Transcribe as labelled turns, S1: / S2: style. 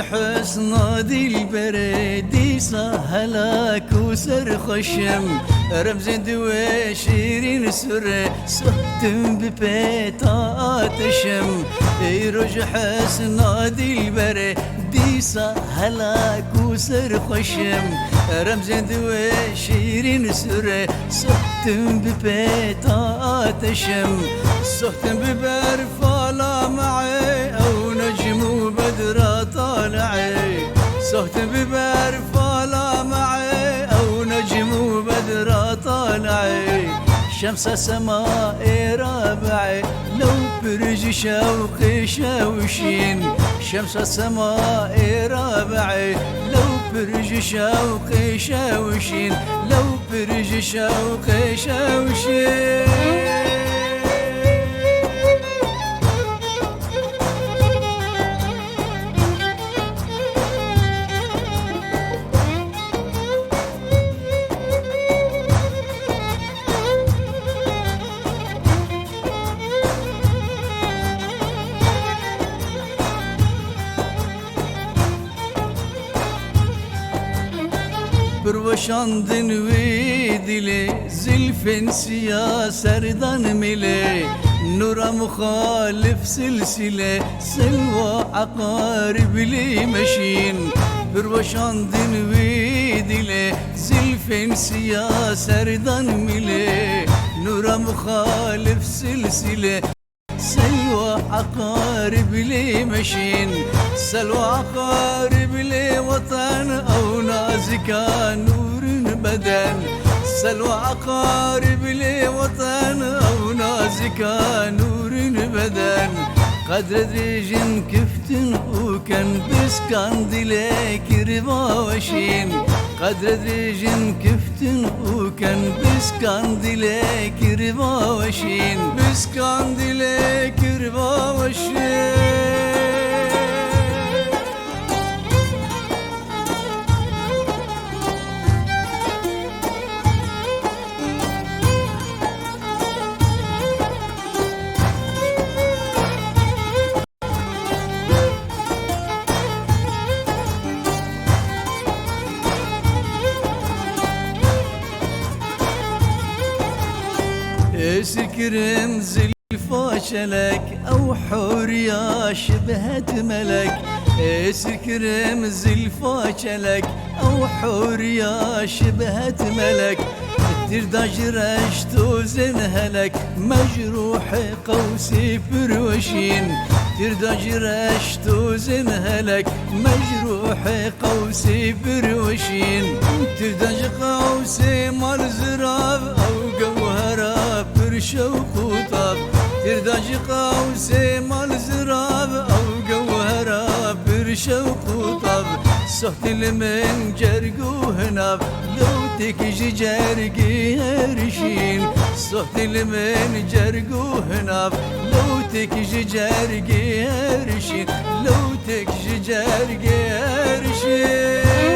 S1: حسن دلبر ديسا هلاك وسر خشم رمز دوي شيرين سر صهتم ببيتا تشم يروج حسن دلبر ديسا هلاك وسر خشم رمز دوي شيرين سر صهتم ببيتا تشم صهتم ببرفالا معي او نجم وبدرة طالعي صهتم ببرفالا معي او نجم وبدرة طالعي شمس سماء رابعي لو برج شوقي شوشين شمس سماء رابعي لو برج شوقي شوشين لو برج شوقي شوشين بروشاندن ويدلي زلفن سيا سردان ملي نورا مخالف سلسلة سلوى عقارب لي مشين بروشاندن ويدلي زلفن سيا سردان ملي نورا مخالف سلسلة سلوى عقارب لي مشين سلوى عقارب لي وطن أو نازكا نور بدن سلوى عقارب لي وطن أو نازكا نور بدن قدر دريجن كفتن وكان بسكان دليك ربا وشين قدر دريجن كفتن وكان بسكان دليك ربا وشين بسكان دليك ربا وشين سكرم زلفا شلك او حوريا شبهت ملك سكرم زلفا شلك او حوريا شبهت ملك ترداج رشتو زنهلك مجروح قوسي بروشين ترداج رشتو زنهلك مجروح قوسي بروشين ترداج قوسي مال زراب او جوهرة برشوق وطاب ترداج قوسي مال زراب او جوهرة برشوق وطاب صحت من جرقو هناب لو تكجي جرقي هرشين صحت من جرقو هناب لو تكجي جرقي هرشين لو تكجي جرقي هرشين